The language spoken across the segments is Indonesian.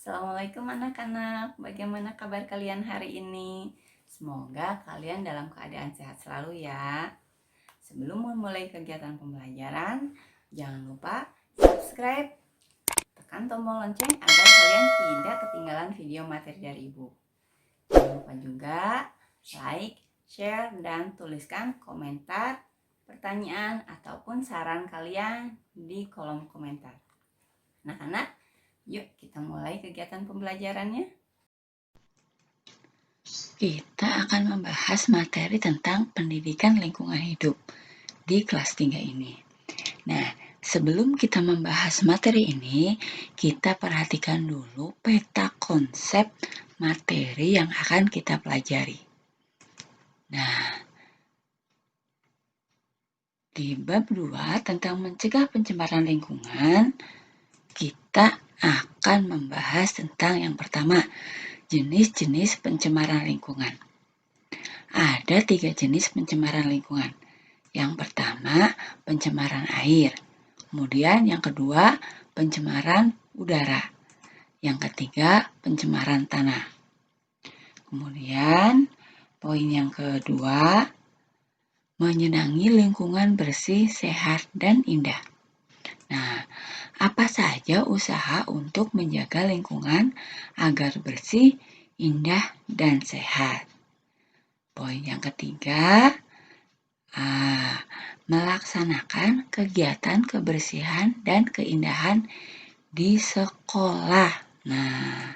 Assalamualaikum anak-anak, bagaimana kabar kalian hari ini? Semoga kalian dalam keadaan sehat selalu ya. Sebelum memulai kegiatan pembelajaran, jangan lupa subscribe, tekan tombol lonceng agar kalian tidak ketinggalan video materi dari Ibu. Jangan lupa juga like, share, dan tuliskan komentar, pertanyaan, ataupun saran kalian di kolom komentar. Anak-anak, yuk kita mulai kegiatan pembelajarannya. Kita akan membahas materi tentang pendidikan lingkungan hidup di kelas 3 ini. Nah, sebelum kita membahas materi ini, kita perhatikan dulu peta konsep materi yang akan kita pelajari. Nah, di bab 2 tentang mencegah pencemaran lingkungan, kita akan membahas tentang yang pertama, jenis-jenis pencemaran lingkungan. Ada 3 jenis pencemaran lingkungan. Yang pertama, pencemaran air. Kemudian yang kedua, pencemaran udara. Yang ketiga, pencemaran tanah. Kemudian, poin yang kedua, menyenangi lingkungan bersih, sehat, dan indah. Nah, apa saja usaha untuk menjaga lingkungan agar bersih, indah, dan sehat? Poin yang ketiga, melaksanakan kegiatan kebersihan dan keindahan di sekolah. Nah,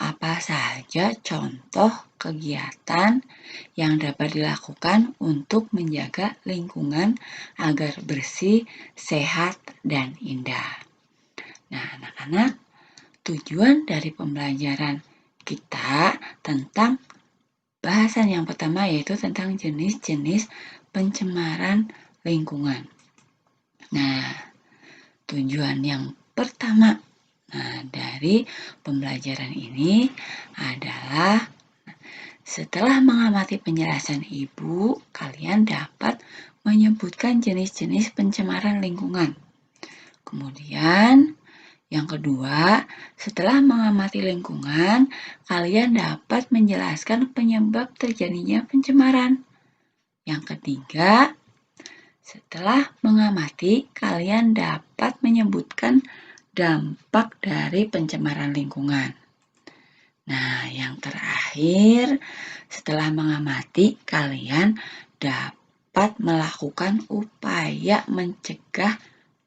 apa saja contoh kegiatan yang dapat dilakukan untuk menjaga lingkungan agar bersih, sehat, dan indah? Nah, anak-anak, tujuan dari pembelajaran kita tentang bahasan yang pertama yaitu tentang jenis-jenis pencemaran lingkungan. Nah, tujuan yang pertama dari pembelajaran ini adalah setelah mengamati penjelasan Ibu, kalian dapat menyebutkan jenis-jenis pencemaran lingkungan. Kemudian, yang kedua, setelah mengamati lingkungan, kalian dapat menjelaskan penyebab terjadinya pencemaran. Yang ketiga, setelah mengamati, kalian dapat menyebutkan dampak dari pencemaran lingkungan. Nah, yang terakhir, setelah mengamati, kalian dapat melakukan upaya mencegah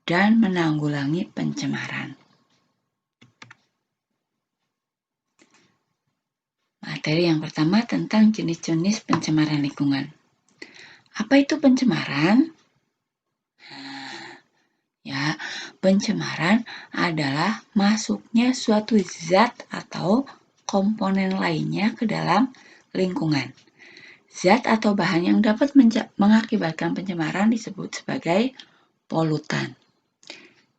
dan menanggulangi pencemaran. Materi yang pertama tentang jenis-jenis pencemaran lingkungan. Apa itu pencemaran? Ya, pencemaran adalah masuknya suatu zat atau komponen lainnya ke dalam lingkungan. Zat atau bahan yang dapat mengakibatkan pencemaran disebut sebagai polutan.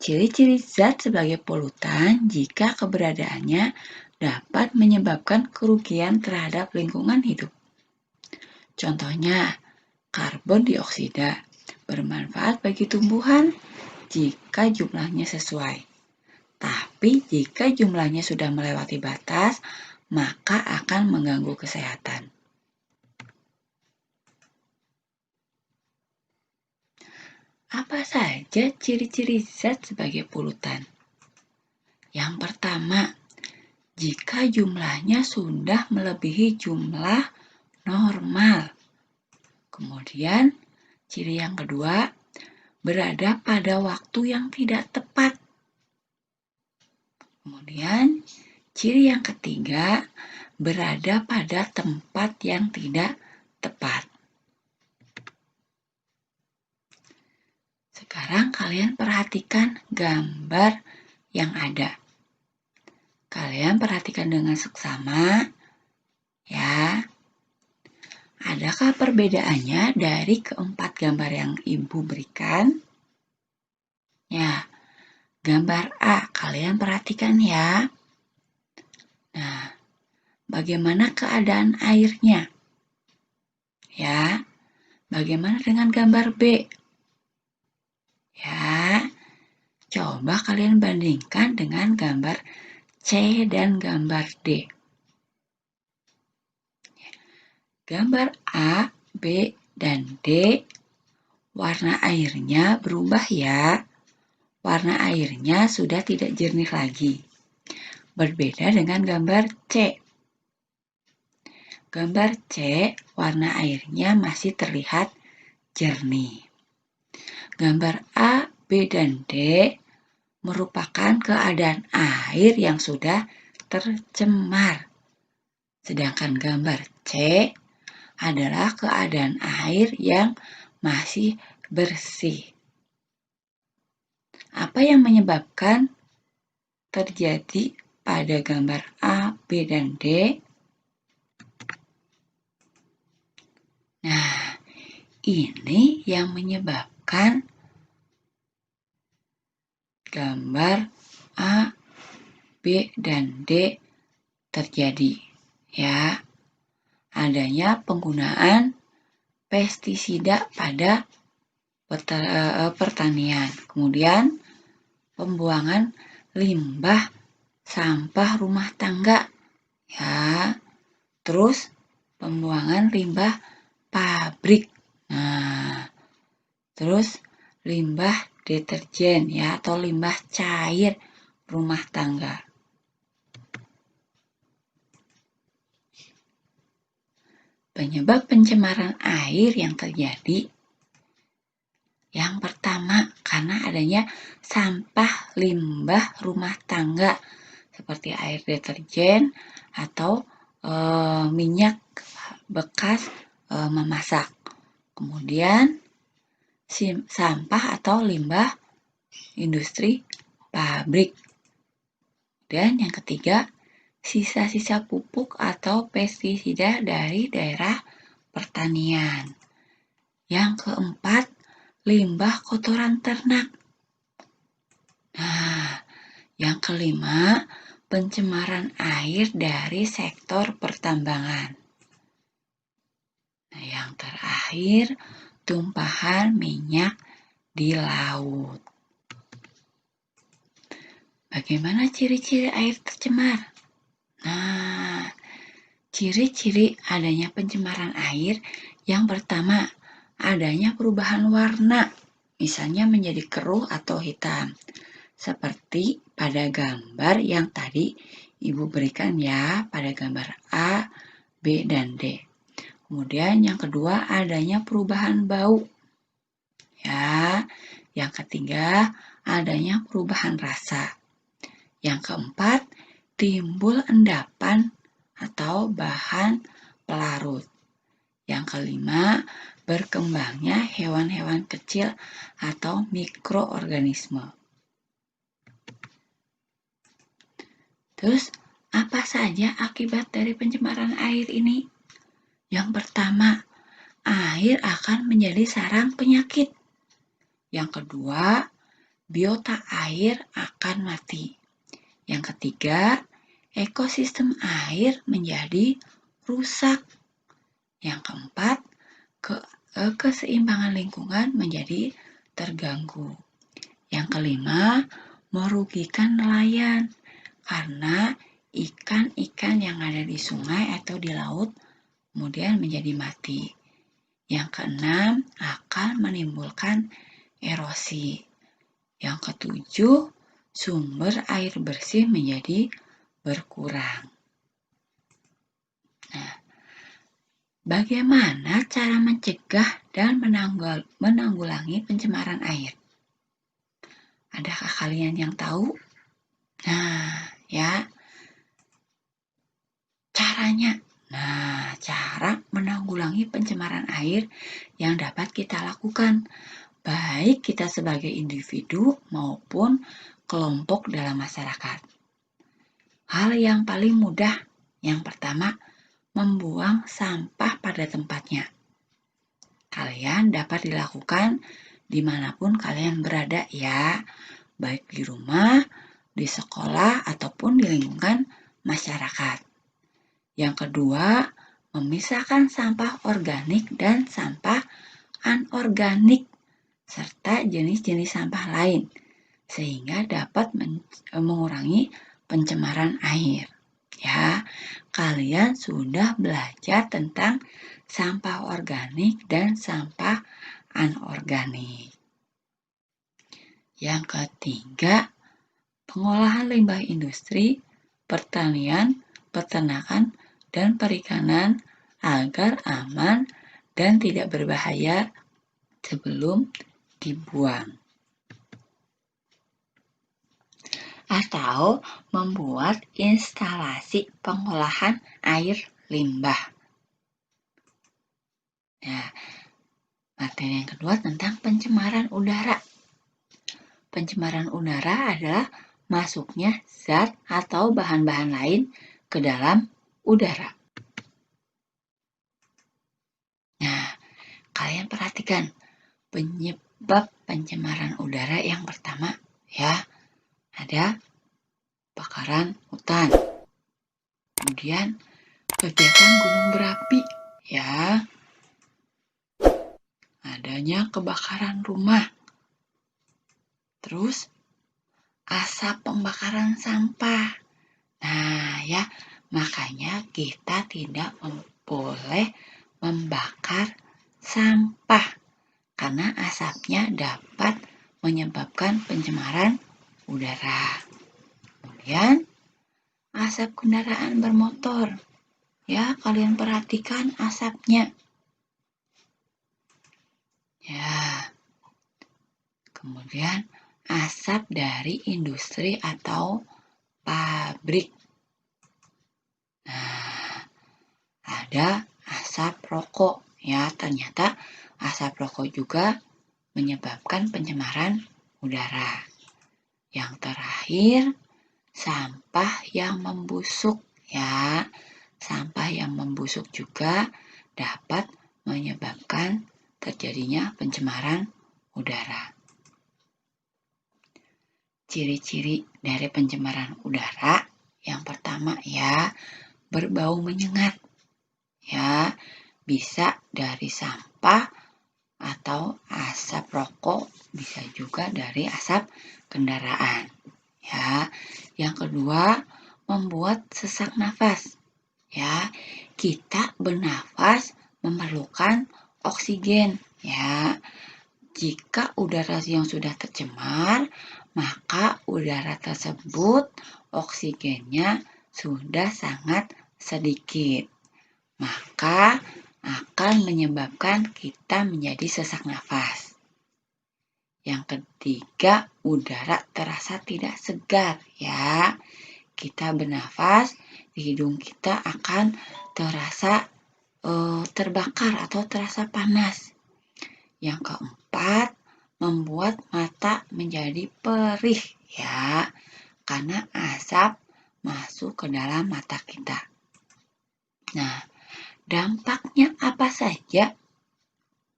Ciri-ciri zat sebagai polutan jika keberadaannya dapat menyebabkan kerugian terhadap lingkungan hidup. Contohnya, karbon dioksida bermanfaat bagi tumbuhan jika jumlahnya sesuai. Tapi jika jumlahnya sudah melewati batas, maka akan mengganggu kesehatan. Apa saja ciri-ciri zat sebagai polutan? Yang pertama, jika jumlahnya sudah melebihi jumlah normal. Kemudian, ciri yang kedua, berada pada waktu yang tidak tepat. Kemudian, ciri yang ketiga, berada pada tempat yang tidak tepat. Sekarang kalian perhatikan gambar yang ada. Kalian perhatikan dengan seksama, ya. Adakah perbedaannya dari keempat gambar yang Ibu berikan? Ya, gambar A, kalian perhatikan ya. Nah, bagaimana keadaan airnya? Ya, bagaimana dengan gambar B? Ya, coba kalian bandingkan dengan gambar C dan gambar D. Gambar A, B, dan D, warna airnya berubah ya. Warna airnya sudah tidak jernih lagi. Berbeda dengan gambar C. Gambar C, warna airnya masih terlihat jernih. Gambar A, B, dan D merupakan keadaan air yang sudah tercemar. Sedangkan gambar C adalah keadaan air yang masih bersih. Apa yang menyebabkan terjadi pada gambar A, B, dan D? Nah, ini yang menyebabkan gambar A, B, dan D terjadi. Ya, adanya penggunaan pestisida pada pertanian. Kemudian pembuangan limbah sampah rumah tangga. Ya, terus pembuangan limbah pabrik. Nah, terus limbah deterjen ya atau limbah cair rumah tangga. Penyebab pencemaran air yang terjadi yang pertama karena adanya sampah limbah rumah tangga seperti air deterjen atau minyak bekas memasak. Kemudian sampah atau limbah industri pabrik. Dan yang ketiga, sisa-sisa pupuk atau pestisida dari daerah pertanian. Yang keempat, limbah kotoran ternak. Nah, yang kelima, pencemaran air dari sektor pertambangan. Nah, yang terakhir, tumpahan minyak di laut. Bagaimana ciri-ciri air tercemar? Nah, ciri-ciri adanya pencemaran air yang pertama, adanya perubahan warna, misalnya menjadi keruh atau hitam. Seperti pada gambar yang tadi Ibu berikan ya, pada gambar A, B, dan D. Kemudian yang kedua, adanya perubahan bau. Ya, yang ketiga, adanya perubahan rasa. Yang keempat, timbul endapan atau bahan pelarut. Yang kelima, berkembangnya hewan-hewan kecil atau mikroorganisme. Terus, apa saja akibat dari pencemaran air ini? Yang pertama, air akan menjadi sarang penyakit. Yang kedua, biota air akan mati. Yang ketiga, ekosistem air menjadi rusak. Yang keempat, keseimbangan lingkungan menjadi terganggu. Yang kelima, merugikan nelayan karena ikan-ikan yang ada di sungai atau di laut kemudian menjadi mati. Yang keenam, akan menimbulkan erosi. Yang ketujuh, sumber air bersih menjadi berkurang. Nah, bagaimana cara mencegah dan menanggulangi pencemaran air? Adakah kalian yang tahu? Nah, ya, caranya. Nah, cara menanggulangi pencemaran air yang dapat kita lakukan, baik kita sebagai individu maupun kelompok dalam masyarakat. Hal yang paling mudah, yang pertama, membuang sampah pada tempatnya. Kalian dapat dilakukan dimanapun kalian berada ya, baik di rumah, di sekolah, ataupun di lingkungan masyarakat. Yang kedua, memisahkan sampah organik dan sampah anorganik, serta jenis-jenis sampah lain, sehingga dapat mengurangi pencemaran air. Ya, kalian sudah belajar tentang sampah organik dan sampah anorganik. Yang ketiga, pengolahan limbah industri, pertanian, peternakan, dan perikanan agar aman dan tidak berbahaya sebelum dibuang. Atau membuat instalasi pengolahan air limbah. Nah, materi yang kedua tentang pencemaran udara. Pencemaran udara adalah masuknya zat atau bahan-bahan lain ke dalam udara. Nah, kalian perhatikan penyebab pencemaran udara yang pertama ya, ada bakaran hutan. Kemudian kegiatan gunung berapi ya. Adanya kebakaran rumah. Terus asap pembakaran sampah. Nah, ya, makanya kita tidak boleh membakar sampah karena asapnya dapat menyebabkan pencemaran udara. Kemudian asap kendaraan bermotor. Ya, kalian perhatikan asapnya. Ya. Kemudian asap dari industri atau pabrik. Nah, ada asap rokok. Ya, ternyata asap rokok juga menyebabkan pencemaran udara. Yang terakhir, sampah yang membusuk. Ya, sampah yang membusuk juga dapat menyebabkan terjadinya pencemaran udara. Ciri-ciri dari pencemaran udara yang pertama ya, berbau menyengat. Ya, bisa dari sampah atau asap rokok, bisa juga dari asap kendaraan. Ya, yang kedua, membuat sesak nafas. Ya, kita bernafas memerlukan oksigen. Ya, jika udara yang sudah tercemar, maka udara tersebut oksigennya sudah sangat sedikit. Maka akan menyebabkan kita menjadi sesak nafas. Yang ketiga, udara terasa tidak segar ya. Kita bernafas, di hidung kita akan terasa terbakar atau terasa panas. Yang keempat, membuat mata menjadi perih ya, karena asap masuk ke dalam mata kita. Nah, dampaknya apa saja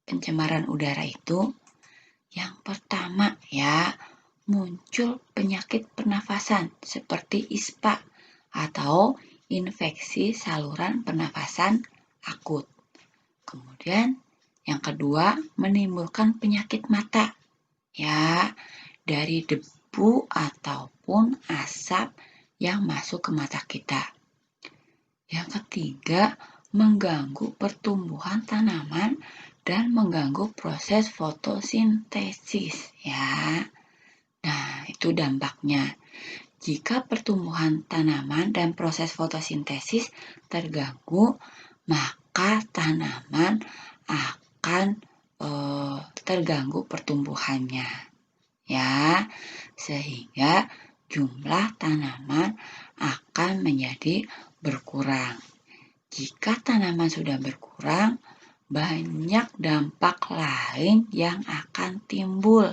pencemaran udara itu? Yang pertama ya, muncul penyakit pernafasan seperti ISPA atau infeksi saluran pernafasan akut. Kemudian yang kedua, menimbulkan penyakit mata ya, dari debu ataupun asap yang masuk ke mata kita. Yang ketiga, mengganggu pertumbuhan tanaman dan mengganggu proses fotosintesis ya. Nah, itu dampaknya. Jika pertumbuhan tanaman dan proses fotosintesis terganggu, maka tanaman akan terganggu pertumbuhannya ya, sehingga jumlah tanaman akan menjadi berkurang. Jika tanaman sudah berkurang, banyak dampak lain yang akan timbul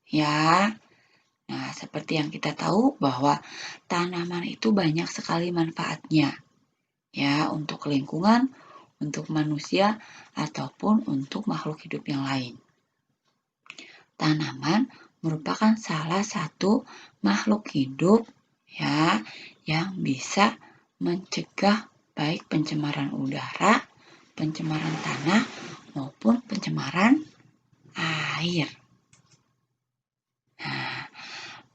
ya. Nah, seperti yang kita tahu bahwa tanaman itu banyak sekali manfaatnya ya, untuk lingkungan, untuk manusia, ataupun untuk makhluk hidup yang lain. Tanaman merupakan salah satu makhluk hidup ya, yang bisa mencegah baik pencemaran udara, pencemaran tanah, maupun pencemaran air. Nah,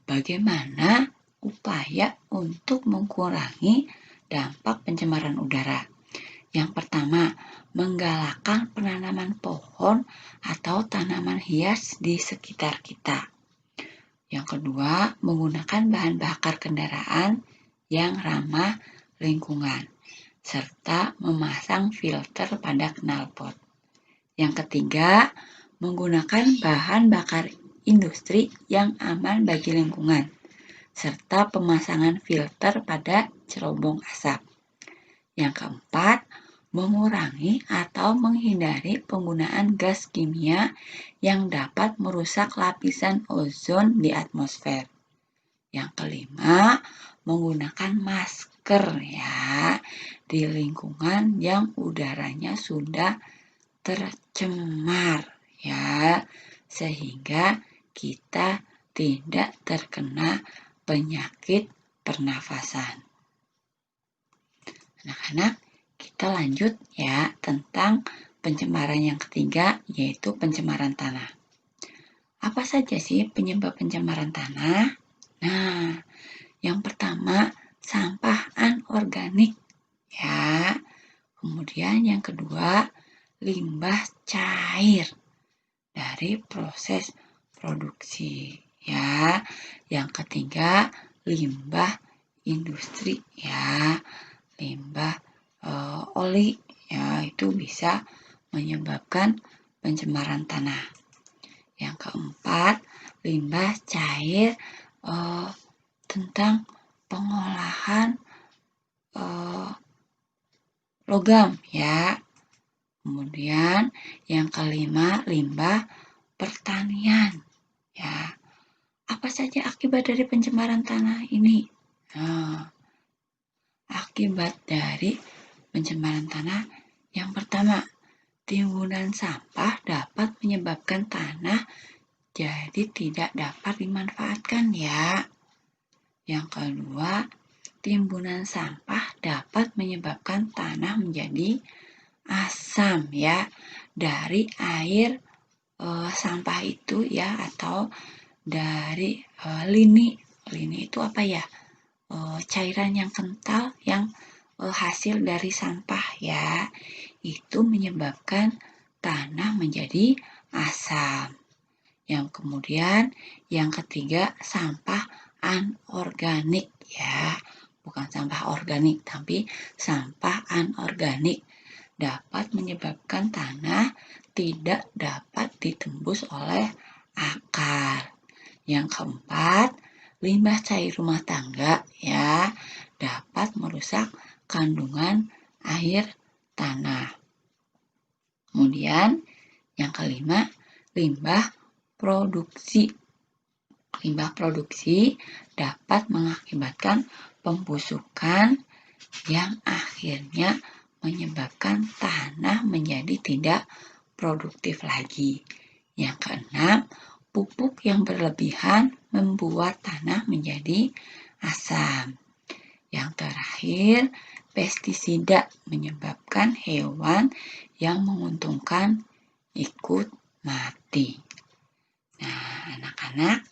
bagaimana upaya untuk mengurangi dampak pencemaran udara. Yang pertama, menggalakkan penanaman pohon atau tanaman hias di sekitar kita. Yang kedua, menggunakan bahan bakar kendaraan yang ramah lingkungan, serta memasang filter pada knalpot. Yang ketiga, menggunakan bahan bakar industri yang aman bagi lingkungan, serta pemasangan filter pada cerobong asap. Yang keempat, mengurangi atau menghindari penggunaan gas kimia yang dapat merusak lapisan ozon di atmosfer. Yang kelima, menggunakan masker ya di lingkungan yang udaranya sudah tercemar ya, sehingga kita tidak terkena penyakit pernafasan. Anak-anak, kita lanjut ya tentang pencemaran yang ketiga, yaitu pencemaran tanah. Apa saja sih penyebab pencemaran tanah? Nah, yang pertama, sampah anorganik ya. Kemudian yang kedua, limbah cair dari proses produksi ya. Yang ketiga, limbah industri ya. Limbah oli ya, itu bisa menyebabkan pencemaran tanah. Yang keempat, limbah cair tentang pengolahan logam ya. Kemudian yang kelima, limbah pertanian ya. Apa saja akibat dari pencemaran tanah ini? Nah, akibat dari pencemaran tanah yang pertama, timbunan sampah dapat menyebabkan tanah jadi tidak dapat dimanfaatkan ya. Yang kedua, timbunan sampah dapat menyebabkan tanah menjadi asam ya dari air sampah itu ya, atau dari lini. Lini itu apa ya? Cairan yang kental yang hasil dari sampah ya. Itu menyebabkan tanah menjadi asam. Yang kemudian yang ketiga, sampah anorganik ya. Bukan sampah organik, tapi sampah anorganik dapat menyebabkan tanah tidak dapat ditembus oleh akar. Yang keempat, limbah cair rumah tangga ya dapat merusak kandungan air tanah. Kemudian yang kelima, limbah produksi. Limbah produksi dapat mengakibatkan pembusukan yang akhirnya menyebabkan tanah menjadi tidak produktif lagi. Yang keenam, pupuk yang berlebihan membuat tanah menjadi asam. Yang terakhir, pestisida menyebabkan hewan yang menguntungkan ikut mati. Nah, anak-anak,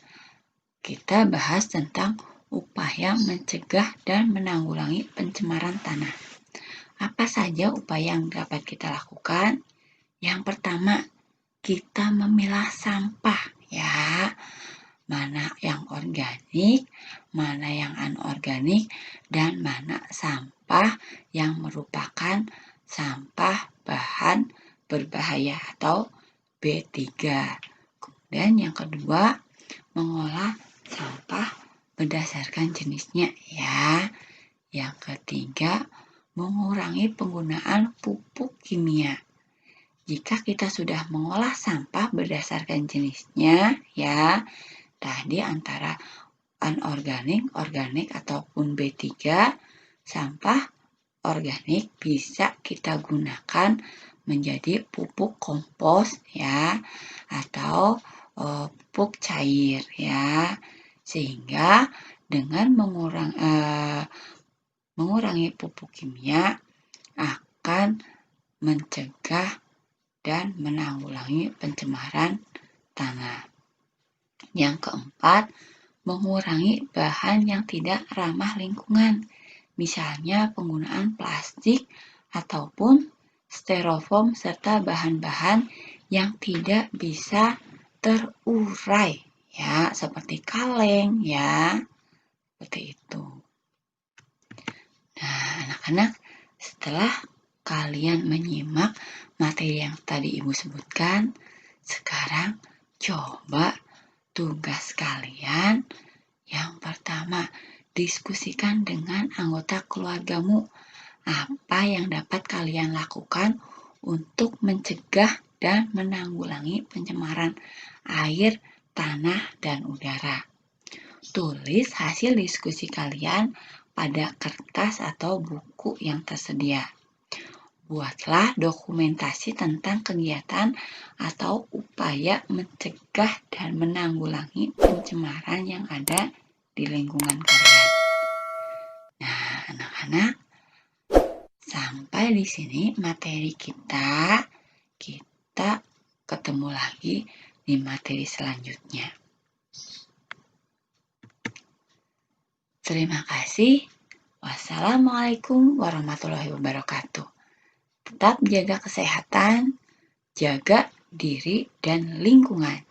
kita bahas tentang upaya mencegah dan menanggulangi pencemaran tanah. Apa saja upaya yang dapat kita lakukan? Yang pertama, kita memilah sampah ya. Mana yang organik, mana yang anorganik, dan mana sampah yang merupakan sampah bahan berbahaya atau B3. Kemudian yang kedua, mengolah sampah berdasarkan jenisnya ya. Yang ketiga, mengurangi penggunaan pupuk kimia. Jika kita sudah mengolah sampah berdasarkan jenisnya ya, tadi antara anorganik, organik ataupun B3, sampah organik bisa kita gunakan menjadi pupuk kompos ya, atau pupuk cair ya, sehingga dengan mengurangi pupuk kimia akan mencegah dan menanggulangi pencemaran tanah. Yang keempat, mengurangi bahan yang tidak ramah lingkungan, misalnya penggunaan plastik ataupun styrofoam serta bahan-bahan yang tidak bisa terurai, ya, seperti kaleng, ya, seperti itu. Nah, anak-anak, setelah kalian menyimak materi yang tadi Ibu sebutkan, sekarang coba tugas kalian yang pertama, diskusikan dengan anggota keluargamu apa yang dapat kalian lakukan untuk mencegah dan menanggulangi pencemaran air, tanah, dan udara. Tulis hasil diskusi kalian pada kertas atau buku yang tersedia. Buatlah dokumentasi tentang kegiatan atau upaya mencegah dan menanggulangi pencemaran yang ada di lingkungan kalian. Nah, anak-anak, sampai di sini materi kita. Kita ketemu lagi di materi selanjutnya. Terima kasih. Wassalamualaikum warahmatullahi wabarakatuh. Tetap jaga kesehatan, jaga diri dan lingkungan.